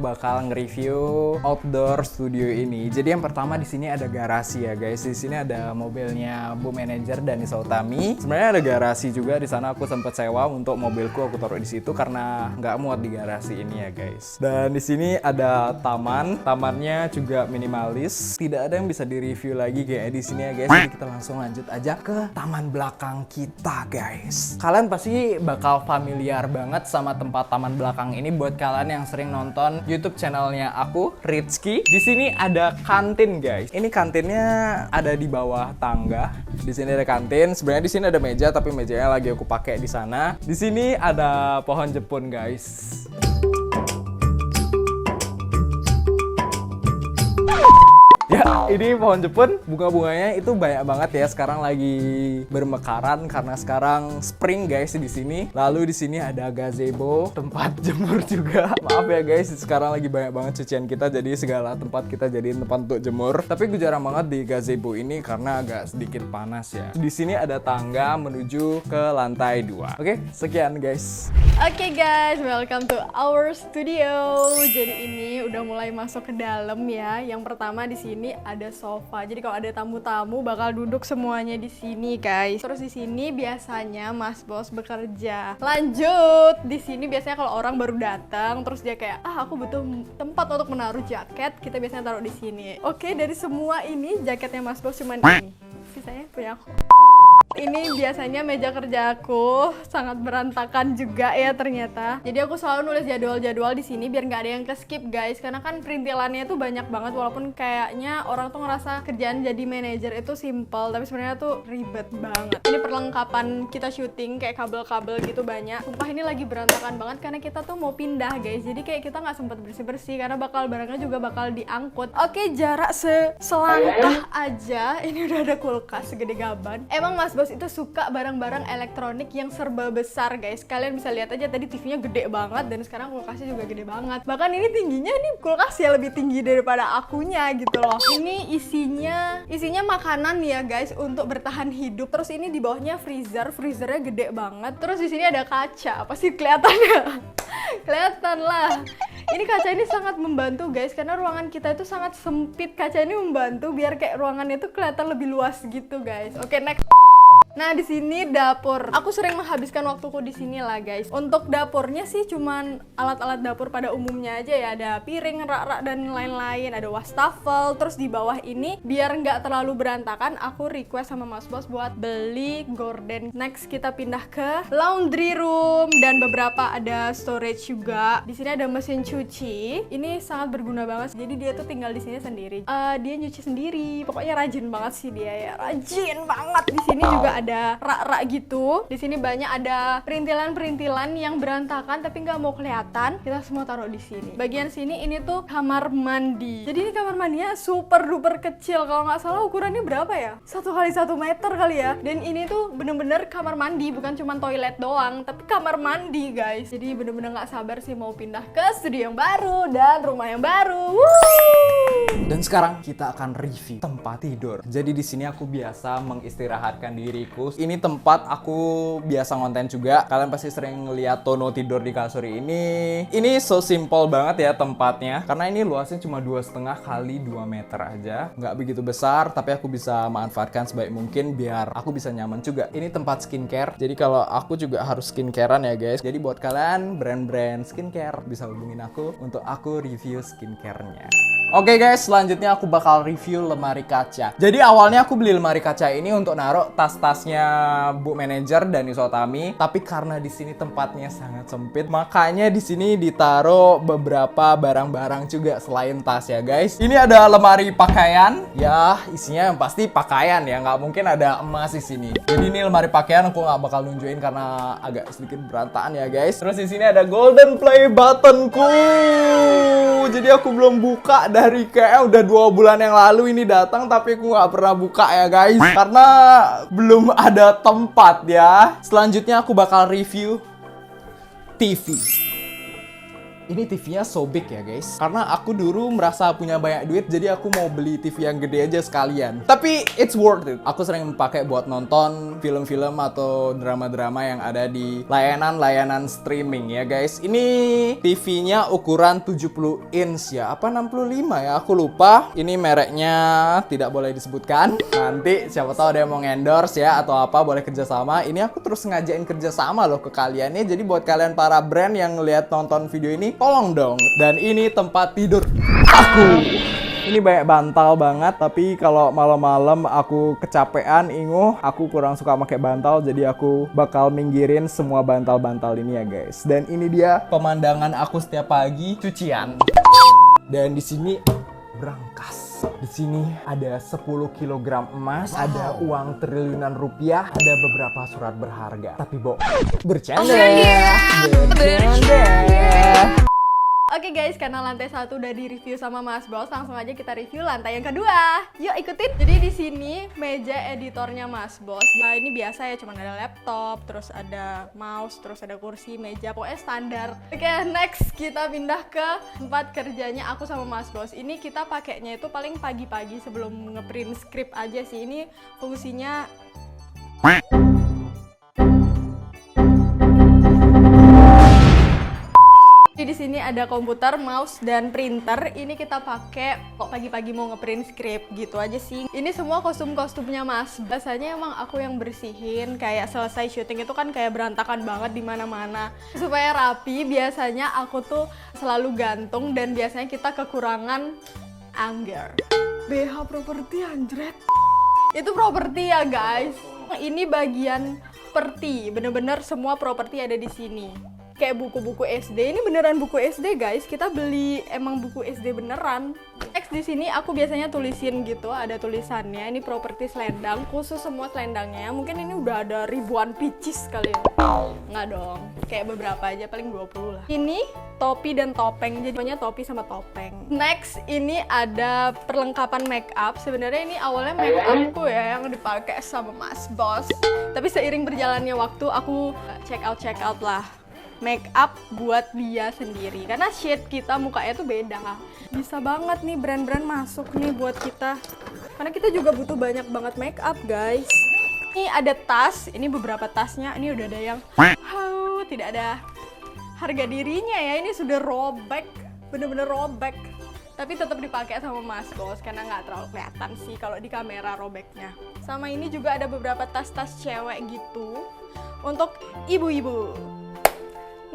bakal nge-review outdoor studio ini. Jadi yang pertama di sini ada garasi ya guys. Di sini ada mobilnya Bu Manajer Danisa Utami. Sebenarnya ada garasi juga di sana, aku sempat sewa untuk mobilku, aku taruh di situ karena nggak muat di garasi ini ya guys. Dan di sini ada taman, tamannya juga minimalis. Tidak ada yang bisa di-review lagi kayak di sini ya guys. Jadi kita langsung lanjut aja ke taman belakang kita guys. Kalian pasti bakal familiar banget sama tempat taman belakang ini buat kalian yang sering nonton YouTube channelnya aku, Rizky. Di sini ada kantin guys. Ini kantinnya ada di bawah tangga. Di sini ada kantin. Sebenarnya di sini ada meja, tapi mejanya lagi aku pakai di sana. Di sini ada pohon jepun guys. Ya, ini pohon jepun, bunga-bunganya itu banyak banget ya. Sekarang lagi bermekaran karena sekarang spring guys di sini. Lalu di sini ada gazebo, tempat jemur juga. Maaf ya guys, sekarang lagi banyak banget cucian kita, jadi segala tempat kita jadiin tempat untuk jemur. Tapi gue jarang banget di gazebo ini karena agak sedikit panas ya. Di sini ada tangga menuju ke lantai 2. Oke, sekian guys. Oke guys, welcome to our studio. Jadi ini udah mulai masuk ke dalam ya. Yang pertama di sini ada sofa. Jadi kalau ada tamu-tamu bakal duduk semuanya di sini guys. Terus di sini biasanya Mas Bos bekerja. Lanjut, di sini biasanya kalau orang baru datang terus dia kayak, aku butuh tempat untuk menaruh jaket, kita biasanya taruh di sini. Oke, dari semua ini jaketnya Mas Bos cuman ini. Sisanya punya aku. Ini biasanya meja kerja aku sangat berantakan juga ya ternyata. Jadi aku selalu nulis jadwal-jadwal di sini biar nggak ada yang ke-skip guys. Karena kan perintilannya tuh banyak banget, walaupun kayaknya orang tuh ngerasa kerjaan jadi manajer itu simple, tapi sebenarnya tuh ribet banget. Ini perlengkapan kita syuting kayak kabel-kabel gitu banyak. Sumpah ini lagi berantakan banget karena kita tuh mau pindah guys. Jadi kayak kita nggak sempet bersih-bersih karena barangnya juga bakal diangkut. Oke, jarak selangkah aja. Ini udah ada kulkas segede gaban. Emang Mas Bos itu suka barang-barang elektronik yang serba besar guys. Kalian bisa lihat aja tadi TV-nya gede banget dan sekarang kulkasnya juga gede banget. Bahkan ini tingginya nih kulkasnya lebih tinggi daripada akunya gitu loh. Ini isinya makanan ya guys untuk bertahan hidup. Terus ini di bawahnya freezernya gede banget. Terus di sini ada kaca. Pasti kelihatan ya? Kelihatan lah. Ini kaca ini sangat membantu guys karena ruangan kita itu sangat sempit. Kaca ini membantu biar kayak ruangannya itu kelihatan lebih luas gitu guys. Oke, next. Nah, di sini dapur. Aku sering menghabiskan waktuku di sini lah, guys. Untuk dapurnya sih cuman alat-alat dapur pada umumnya aja ya. Ada piring, rak-rak dan lain-lain. Ada wastafel. Terus di bawah ini biar nggak terlalu berantakan, aku request sama Mas Bos buat beli gorden. Next kita pindah ke laundry room dan beberapa ada storage juga. Di sini ada mesin cuci. Ini sangat berguna banget. Jadi dia tuh tinggal di sini sendiri. Dia nyuci sendiri. Pokoknya rajin banget sih dia ya. Rajin banget. Di sini juga ada rak-rak gitu. Di sini banyak ada perintilan-perintilan yang berantakan tapi nggak mau kelihatan. Kita semua taruh di sini. Bagian sini ini tuh kamar mandi. Jadi ini kamar mandinya super duper kecil. Kalau nggak salah ukurannya berapa ya? 1 kali 1 meter kali ya. Dan ini tuh bener-bener kamar mandi, bukan cuma toilet doang, tapi kamar mandi guys. Jadi bener-bener nggak sabar sih mau pindah ke studio yang baru dan rumah yang baru. Dan sekarang kita akan review tempat tidur. Jadi di sini aku biasa mengistirahatkan diriku. Ini tempat aku biasa ngonten juga. Kalian pasti sering ngeliat Tono tidur di kasur ini. Ini so simple banget ya tempatnya. Karena ini luasnya cuma 2,5 kali 2 meter aja. Nggak begitu besar, tapi aku bisa manfaatkan sebaik mungkin biar aku bisa nyaman juga. Ini tempat skincare. Jadi kalau aku juga harus skincarean ya guys. Jadi buat kalian brand-brand skincare bisa hubungin aku untuk aku review skincarenya. Oke guys, selanjutnya aku bakal review lemari kaca. Jadi awalnya aku beli lemari kaca ini untuk naruh tas-tasnya Bu Manajer Danisa Utami, tapi karena di sini tempatnya sangat sempit, makanya di sini ditaruh beberapa barang-barang juga selain tas ya guys. Ini ada lemari pakaian, ya isinya yang pasti pakaian ya, nggak mungkin ada emas di sini. Jadi ini lemari pakaian aku nggak bakal nunjukin karena agak sedikit berantakan ya guys. Terus di sini ada golden play buttonku. Jadi aku belum buka dari kayak udah 2 bulan yang lalu ini datang, tapi aku nggak pernah buka ya guys karena belum ada tempat ya. Selanjutnya aku bakal review TV. Ini TV-nya so big ya guys. Karena aku dulu merasa punya banyak duit, jadi aku mau beli TV yang gede aja sekalian. Tapi it's worth it. Aku sering pakai buat nonton film-film atau drama-drama yang ada di layanan-layanan streaming ya guys. Ini TV-nya ukuran 70 inch ya. Apa 65 ya? Aku lupa. Ini mereknya tidak boleh disebutkan. Nanti siapa tahu ada yang mau endorse ya atau apa, boleh kerjasama. Ini aku terus ngajain kerjasama loh ke kalian ya. Jadi buat kalian para brand yang ngeliat nonton video ini, tolong dong. Dan ini tempat tidur aku. Ini banyak bantal banget, tapi kalau malam-malam aku kecapean, inguh, aku kurang suka pakai bantal, jadi aku bakal minggirin semua bantal-bantal ini ya guys. Dan ini dia pemandangan aku setiap pagi cucian. Dan di sini berangkas. Di sini ada 10 kg emas, ada uang triliunan rupiah, ada beberapa surat berharga. Tapi bercanda. Oke guys, karena lantai 1 udah di-review sama Mas Bos, langsung aja kita review lantai yang kedua. Yuk ikutin. Jadi di sini meja editornya Mas Bos. Nah, ini biasa ya, cuma ada laptop, terus ada mouse, terus ada kursi, meja, pokoknya standar. Oke, next kita pindah ke tempat kerjanya aku sama Mas Bos. Ini kita pakainya itu paling pagi-pagi sebelum ngeprint script aja sih. Ini fungsinya di sini ada komputer, mouse, dan printer. Ini kita pakai kok pagi-pagi mau ngeprint script gitu aja sih. Ini semua kostum-kostumnya Mas. Biasanya emang aku yang bersihin, kayak selesai syuting itu kan kayak berantakan banget di mana-mana. Supaya rapi, biasanya aku tuh selalu gantung dan biasanya kita kekurangan angger. BH properti anjret. Itu properti ya guys. Ini bagian properti, bener-bener semua properti ada di sini. Kayak buku-buku SD, ini beneran buku SD guys. Kita beli emang buku SD beneran. Next di sini aku biasanya tulisin gitu, ada tulisannya. Ini properti selendang, khusus semua selendangnya. Mungkin ini udah ada ribuan pieces kali ya. Nggak dong, kayak beberapa aja, paling 20 lah. Ini topi dan topeng, jadi namanya topi sama topeng. Next ini ada perlengkapan make up. Sebenarnya ini awalnya make upku ya yang dipakai sama Mas Bos. Tapi seiring berjalannya waktu aku check out lah make up buat dia sendiri, karena shade kita mukanya tuh beda. Bisa banget nih brand-brand masuk nih buat kita, karena kita juga butuh banyak banget make up guys. Ini ada tas, ini beberapa tasnya, ini udah ada yang tidak ada harga dirinya ya. Ini sudah robek, bener-bener robek, tapi tetap dipakai sama Mas Bos karena nggak terlalu kelihatan sih kalau di kamera robeknya. Sama ini juga ada beberapa tas-tas cewek gitu untuk ibu-ibu.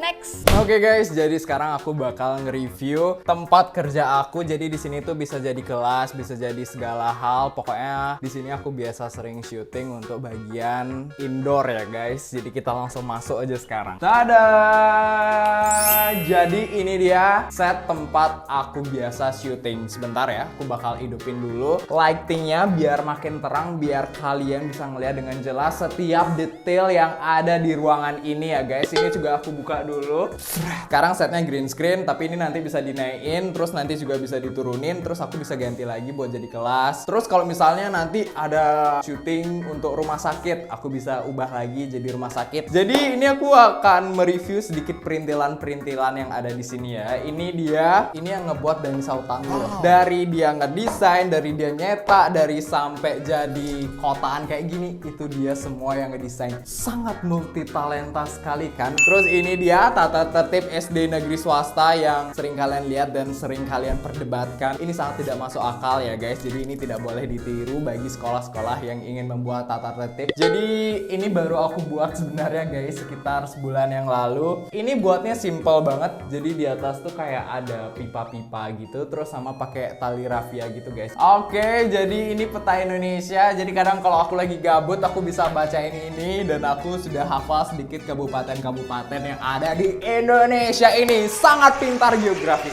Next. Oke guys, jadi sekarang aku bakal nge-review tempat kerja aku. Jadi di sini tuh bisa jadi kelas, bisa jadi segala hal. Pokoknya di sini aku biasa sering syuting untuk bagian indoor ya guys. Jadi kita langsung masuk aja sekarang. Tada! Jadi ini dia set tempat aku biasa syuting. Sebentar ya, aku bakal hidupin dulu lightingnya biar makin terang, biar kalian bisa ngeliat dengan jelas setiap detail yang ada di ruangan ini ya guys. Ini juga aku buka dulu. Sekarang setnya green screen, tapi ini nanti bisa dinaikin, terus nanti juga bisa diturunin, terus aku bisa ganti lagi buat jadi kelas. Terus kalau misalnya nanti ada syuting untuk rumah sakit, aku bisa ubah lagi jadi rumah sakit. Jadi ini aku akan mereview sedikit perintilan-perintilan yang ada di sini ya. Ini yang ngebuat Dani Sautanul. Dari dia ngedesain, dari dia nyetak, dari sampai jadi kotaan kayak gini, itu dia semua yang ngedesain. Sangat multi talenta sekali kan. Terus ini dia tata tertib SD negeri swasta yang sering kalian lihat dan sering kalian perdebatkan. Ini sangat tidak masuk akal ya guys. Jadi ini tidak boleh ditiru bagi sekolah-sekolah yang ingin membuat tata tertib. Jadi ini baru aku buat sebenarnya guys, sekitar sebulan yang lalu. Ini buatnya simple banget. Jadi di atas tuh kayak ada pipa-pipa gitu, terus sama pakai tali rafia gitu guys. Oke, jadi ini peta Indonesia. Jadi kadang kalau aku lagi gabut, aku bisa bacain ini dan aku sudah hafal sedikit kabupaten-kabupaten yang ada di Indonesia ini. Sangat pintar geografi.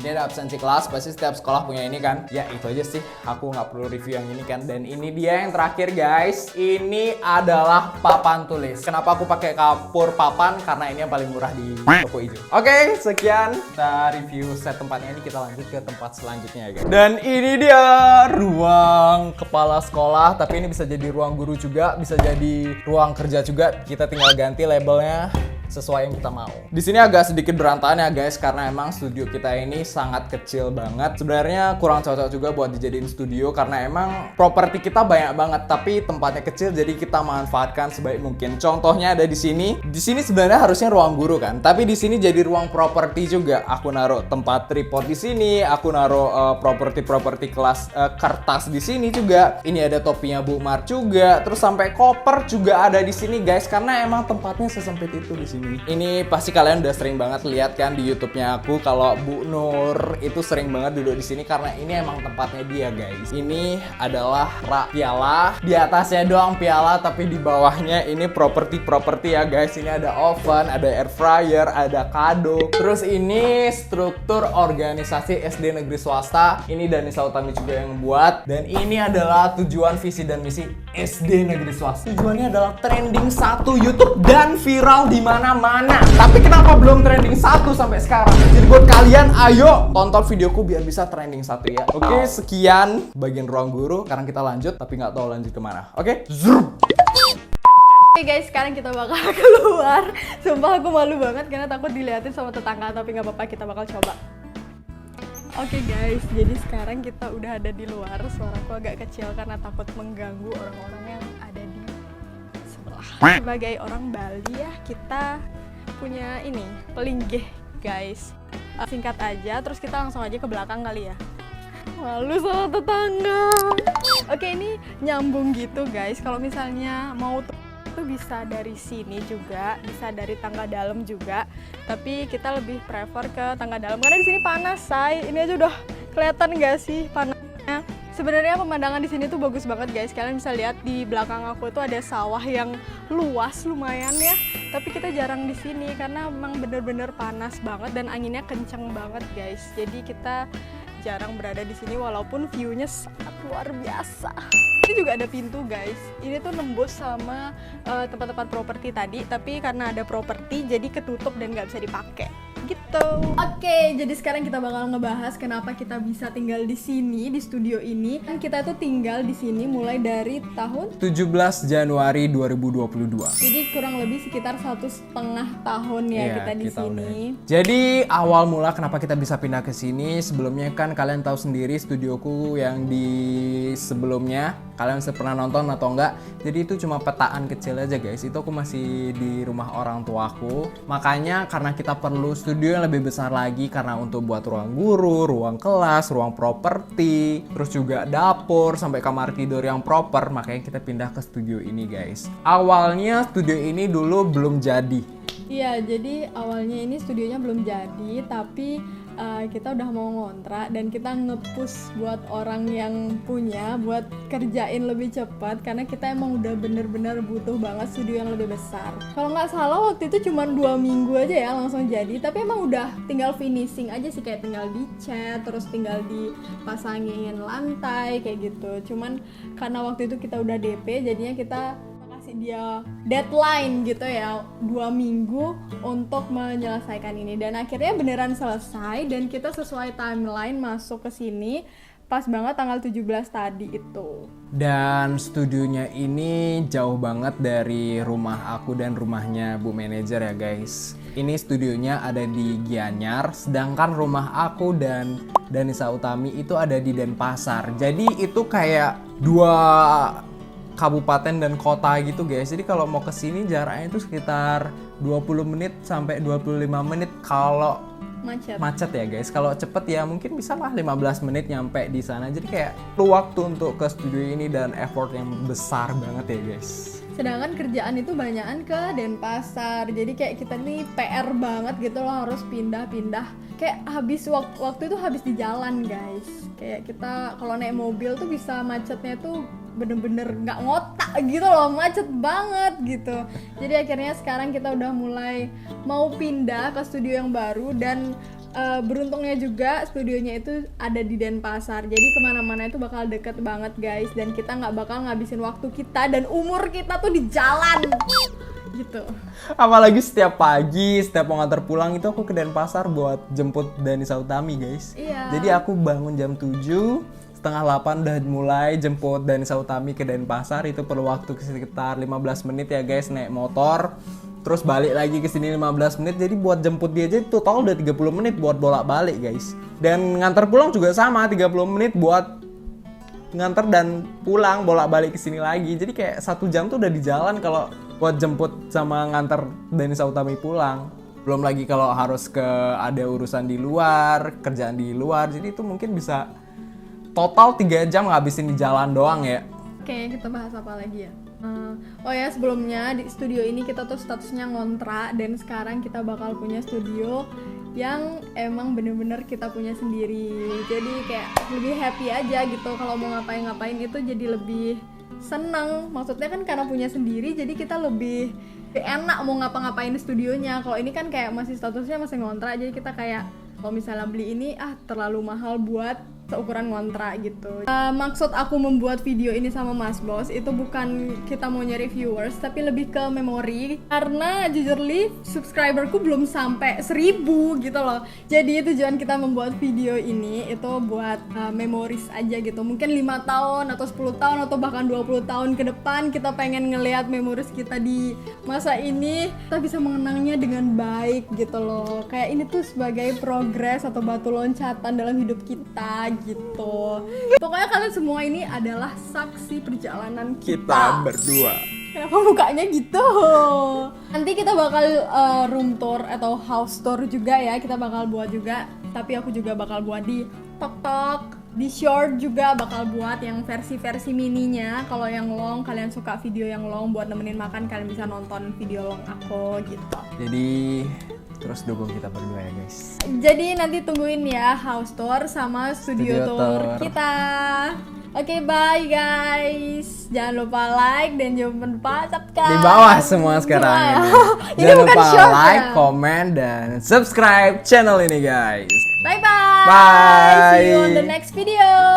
Ini ada absensi kelas, pasti setiap sekolah punya ini kan. Ya itu aja sih, aku nggak perlu review yang ini kan. Dan ini dia yang terakhir guys. Ini adalah papan tulis. Kenapa aku pakai kapur papan? Karena ini yang paling murah di toko hijau. Oke, sekian kita review set tempatnya ini. Kita lanjut ke tempat selanjutnya ya guys. Dan ini dia ruang kepala sekolah. Tapi ini bisa jadi ruang guru juga, bisa jadi ruang kerja juga. Kita tinggal ganti labelnya. sesuai yang kita mau. Di sini agak sedikit berantakan ya guys, karena emang studio kita ini sangat kecil banget. Sebenarnya kurang cocok juga buat dijadiin studio karena emang properti kita banyak banget, tapi tempatnya kecil jadi kita manfaatkan sebaik mungkin. Contohnya ada di sini. Di sini sebenarnya harusnya ruang guru kan, tapi di sini jadi ruang properti juga. Aku naruh tempat tripod di sini, aku naruh properti kelas kertas di sini juga. Ini ada topinya Bu Mar juga, terus sampai koper juga ada di sini guys, karena emang tempatnya sesempit itu di sini. Ini pasti kalian udah sering banget lihat kan di YouTube-nya aku kalau Bu Nur itu sering banget duduk di sini karena ini emang tempatnya dia guys. Ini adalah rak piala, di atasnya doang piala tapi di bawahnya ini properti ya guys. Ini ada oven, ada air fryer, ada kado. Terus ini struktur organisasi SD negeri swasta. Ini Danisa Utami juga yang buat. Dan ini adalah tujuan, visi dan misi SD negeri swasta. Tujuannya adalah trending 1 YouTube dan viral di mana-mana. Tapi kenapa belum trending 1 sampai sekarang? Jadi buat kalian, ayo tonton videoku biar bisa trending 1 ya. Oke, sekian bagian ruang guru. Sekarang kita lanjut, tapi nggak tahu lanjut kemana. Oke, zoom. Oke guys, sekarang kita bakal keluar. Sumpah aku malu banget karena takut diliatin sama tetangga, tapi nggak apa-apa, kita bakal coba. Oke guys, jadi sekarang kita udah ada di luar. Suaraku agak kecil karena takut mengganggu orang-orang yang ada di sebelah. Sebagai orang Bali ya, kita punya ini, pelinggih guys. Singkat aja, terus kita langsung aja ke belakang kali ya. Malu sama tetangga. Oke, ini nyambung gitu guys. Kalau misalnya mau tuh bisa dari sini juga, bisa dari tangga dalam juga. Tapi kita lebih prefer ke tangga dalam karena di sini panas, say. Ini aja udah kelihatan gak sih panasnya? Sebenarnya pemandangan di sini tuh bagus banget guys. Kalian bisa lihat di belakang aku tuh ada sawah yang luas lumayan ya. Tapi kita jarang di sini karena memang bener-bener panas banget dan anginnya kenceng banget guys. Jadi kita jarang berada di sini walaupun view-nya sangat luar biasa. Ini juga ada pintu guys. Ini tuh nembus sama tempat-tempat properti tadi, tapi karena ada properti jadi ketutup dan nggak bisa dipakai. Gitu. Oke, jadi sekarang kita bakal ngebahas kenapa kita bisa tinggal di sini, di studio ini. Kan kita tuh tinggal di sini mulai dari tahun 17 Januari 2022. Jadi kurang lebih sekitar 1,5 tahun ya Iya, kita di sini. Jadi awal mula kenapa kita bisa pindah ke sini? Sebelumnya kan kalian tahu sendiri studioku yang di sebelumnya. Kalian pernah nonton atau enggak? Jadi itu cuma petaan kecil aja guys. Itu aku masih di rumah orang tuaku. Makanya karena kita perlu studio yang lebih besar lagi karena untuk buat ruang guru, ruang kelas, ruang properti, terus juga dapur sampai kamar tidur yang proper, makanya kita pindah ke studio ini guys. Awalnya studio ini dulu belum jadi. Iya, jadi awalnya ini studionya belum jadi, tapi kita udah mau ngontrak dan kita nge-push buat orang yang punya buat kerjain lebih cepat karena kita emang udah bener-bener butuh banget studio yang lebih besar. Kalau nggak salah waktu itu cuma 2 minggu aja ya langsung jadi, tapi emang udah tinggal finishing aja sih, kayak tinggal dicat, terus tinggal dipasangin lantai kayak gitu. Cuman karena waktu itu kita udah DP, jadinya kita dia deadline gitu ya 2 minggu untuk menyelesaikan ini dan akhirnya beneran selesai dan kita sesuai timeline masuk ke sini pas banget tanggal 17 tadi itu. Dan studionya ini jauh banget dari rumah aku dan rumahnya Bu Manajer ya guys. Ini studionya ada di Gianyar, sedangkan rumah aku dan Danisa Utami itu ada di Denpasar. Jadi itu kayak 2 kabupaten dan kota gitu guys. Jadi kalau mau kesini jaraknya itu sekitar 20 menit sampai 25 menit kalau macet ya guys. Kalau cepet ya mungkin bisa lah 15 menit nyampe di sana. Jadi kayak perlu waktu untuk ke studio ini dan effort yang besar banget ya guys. Sedangkan kerjaan itu banyakan ke Denpasar. Jadi kayak kita nih PR banget gitu loh, harus pindah-pindah. Kayak habis waktu itu habis di jalan guys. Kayak kita kalau naik mobil tuh bisa macetnya tuh bener-bener nggak ngotak gitu loh, macet banget gitu. Jadi akhirnya sekarang kita udah mulai mau pindah ke studio yang baru dan beruntungnya juga studionya itu ada di Denpasar. Jadi kemana-mana itu bakal deket banget guys dan kita nggak bakal ngabisin waktu kita dan umur kita tuh di jalan gitu. Apalagi setiap pagi, setiap mau nganter pulang itu aku ke Denpasar buat jemput Danisa Utami guys. Iya. Jadi aku bangun jam 7, setengah 8 udah mulai jemput Danisa Utami ke Denpasar. Itu perlu waktu sekitar 15 menit ya guys naik motor. terus balik lagi ke sini 15 menit. Jadi buat jemput dia aja total udah 30 menit buat bolak-balik, guys. Dan nganter pulang juga sama 30 menit buat nganter dan pulang bolak-balik ke sini lagi. Jadi kayak 1 jam tuh udah di jalan kalau buat jemput sama nganter Denisa Utami pulang. Belum lagi kalau harus ada urusan di luar, kerjaan di luar. Jadi itu mungkin bisa total 3 jam ngabisin di jalan doang ya. Oke, kita bahas apa lagi ya? Oh ya, sebelumnya di studio ini kita tuh statusnya ngontrak, dan sekarang kita bakal punya studio yang emang bener-bener kita punya sendiri. Jadi kayak lebih happy aja gitu, kalau mau ngapain-ngapain itu jadi lebih seneng. Maksudnya kan karena punya sendiri, jadi kita lebih enak mau ngapa-ngapain di studionya. Kalau ini kan kayak masih statusnya masih ngontrak, jadi kita kayak kalau misalnya beli ini terlalu mahal buat seukuran ngontrak gitu. Maksud aku membuat video ini sama Mas Bos itu bukan kita mau nyari viewers, tapi lebih ke memori, karena jujurly subscriberku belum sampai 1000 gitu loh. Jadi tujuan kita membuat video ini itu buat memories aja gitu. Mungkin 5 tahun atau 10 tahun atau bahkan 20 tahun ke depan kita pengen ngelihat memories kita di masa ini, kita bisa mengenangnya dengan baik gitu loh. Kayak ini tuh sebagai progres atau batu loncatan dalam hidup kita gitu. Pokoknya kalian semua ini adalah saksi perjalanan kita berdua. Kenapa mukanya gitu? Nanti kita bakal room tour atau house tour juga ya. Kita bakal buat juga. Tapi aku juga bakal buat di TikTok, di short juga bakal buat yang versi-versi mininya. Kalau yang long, kalian suka video yang long buat nemenin makan, kalian bisa nonton video long aku gitu. Jadi terus dukung kita berdua ya, guys. Jadi nanti tungguin ya house tour sama studio tour kita. Oke, bye guys. Jangan lupa like dan jangan lupa subscribe. Di bawah semua sekarang ini. Ini Jangan bukan lupa short like, ya? komen, dan subscribe channel ini, guys. Bye bye. Bye. See you on the next video.